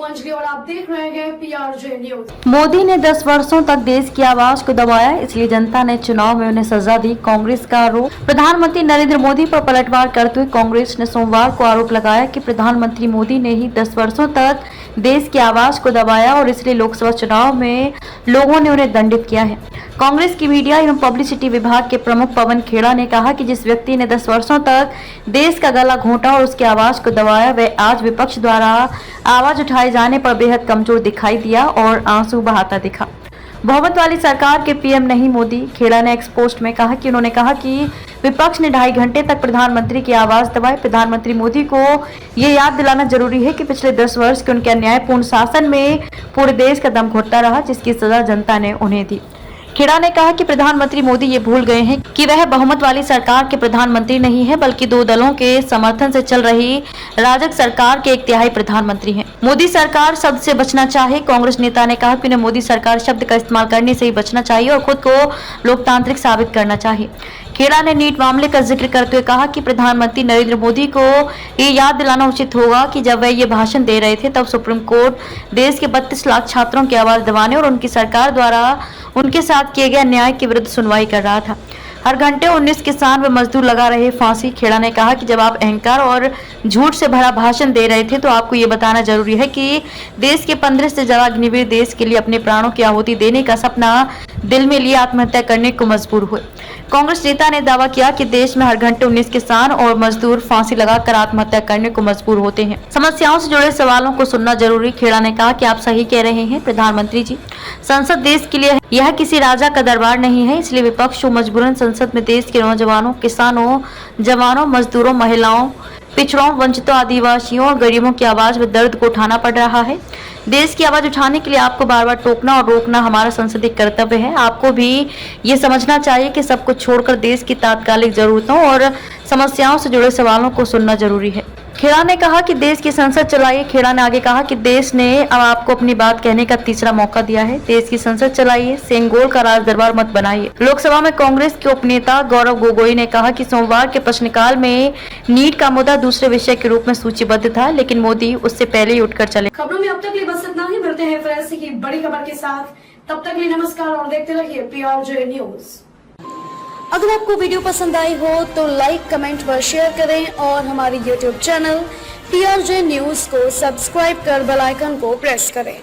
अंजलि और आप देख रहे हैं PRJ न्यूज। मोदी ने 10 वर्षों तक देश की आवाज को दबाया, इसलिए जनता ने चुनाव में उन्हें सजा दी। कांग्रेस का आरोप। प्रधानमंत्री नरेंद्र मोदी पर पलटवार करते हुए कांग्रेस ने सोमवार को आरोप लगाया कि प्रधानमंत्री मोदी ने ही 10 वर्षों तक देश की आवाज को दबाया और इसलिए लोकसभा चुनाव में लोगों ने उन्हें दंडित किया है। कांग्रेस की मीडिया एवं पब्लिसिटी विभाग के प्रमुख पवन खेड़ा ने कहा कि जिस व्यक्ति ने 10 वर्षों तक देश का गला घोंटा और उसकी आवाज को दबाया, वह आज विपक्ष द्वारा आवाज उठाए जाने पर बेहद कमजोर दिखाई दिया और आंसू बहाता दिखा। बहुमत वाली सरकार के पीएम नहीं मोदी। खेड़ा ने एक्स पोस्ट में कहा कि उन्होंने कहा कि विपक्ष ने 2.5 घंटे तक प्रधानमंत्री की आवाज दबाई। प्रधानमंत्री मोदी को ये याद दिलाना जरूरी है कि पिछले 10 वर्ष के उनके अन्यायपूर्ण शासन में पूरे देश का दम घुटता रहा, जिसकी सजा जनता ने उन्हें दी। खेड़ा ने कहा कि प्रधानमंत्री मोदी ये भूल गए हैं कि वह बहुमत वाली सरकार के प्रधानमंत्री नहीं है, बल्कि 2 दलों के समर्थन से चल रही राजग सरकार के 1/3 प्रधानमंत्री हैं। मोदी सरकार शब्द से बचना चाहे। कांग्रेस नेता ने कहा कि उन्हें मोदी सरकार शब्द का इस्तेमाल करने से ही बचना चाहिए और खुद को लोकतांत्रिक साबित करना चाहिए। खेड़ा ने नीट मामले का जिक्र करते हुए कहा कि प्रधानमंत्री नरेंद्र मोदी को ये याद दिलाना उचित होगा कि जब वह ये भाषण दे रहे थे तब सुप्रीम कोर्ट देश के 32 लाख छात्रों की आवाज दबाने और उनकी सरकार द्वारा उनके साथ किए गए अन्याय के विरुद्ध सुनवाई कर रहा था। हर घंटे 19 किसान व मजदूर लगा रहे फांसी। खेड़ा ने कहा कि जब आप अहंकार और झूठ से भरा भाषण दे रहे थे तो आपको ये बताना जरूरी है कि देश के 15 से ज्यादा अग्निवीर देश के लिए अपने प्राणों की आहुति देने का सपना दिल में लिए आत्महत्या करने को मजबूर हुए। कांग्रेस नेता ने दावा किया कि देश में हर घंटे 19 किसान और मजदूर फांसी लगाकर आत्महत्या करने को मजबूर होते हैं। समस्याओं से जुड़े सवालों को सुनना जरूरी। खेड़ा ने कहा कि आप सही कह रहे हैं प्रधानमंत्री जी, संसद देश के लिए है, यह किसी राजा का दरबार नहीं है, इसलिए विपक्ष को मजबूरन संसद में देश के नौजवानों, किसानों, जवानों, मजदूरों, महिलाओं, पिछड़ों, वंचितों, आदिवासियों और गरीबों की आवाज व दर्द को उठाना पड़ रहा है। देश की आवाज उठाने के लिए आपको बार बार टोकना और रोकना हमारा संसदीय कर्तव्य है। आपको भी ये समझना चाहिए कि सब कुछ छोड़कर देश की तात्कालिक जरूरतों और समस्याओं से जुड़े सवालों को सुनना जरूरी है। खेड़ा ने कहा कि देश की संसद चलाइए। खेड़ा ने आगे कहा कि देश ने अब आपको अपनी बात कहने का तीसरा मौका दिया है। देश की संसद चलाइए, सेंगोल का राज दरबार मत बनाइए। लोकसभा में कांग्रेस के उपनेता गौरव गोगोई ने कहा कि सोमवार के प्रश्नकाल में नीट का मुद्दा दूसरे विषय के रूप में सूचीबद्ध था, लेकिन मोदी उससे पहले ही उठकर चले। खबरों में अब तक लिए बस इतना ही। मिलते हैं फिर ऐसी की बड़ी खबर के साथ। तब तक लिए नमस्कार और देखते रहिए PRJ न्यूज। अगर आपको वीडियो पसंद आई हो तो लाइक, कमेंट व शेयर करें और हमारे YouTube चैनल PRJ न्यूज को सब्सक्राइब कर बेल आइकन को प्रेस करें।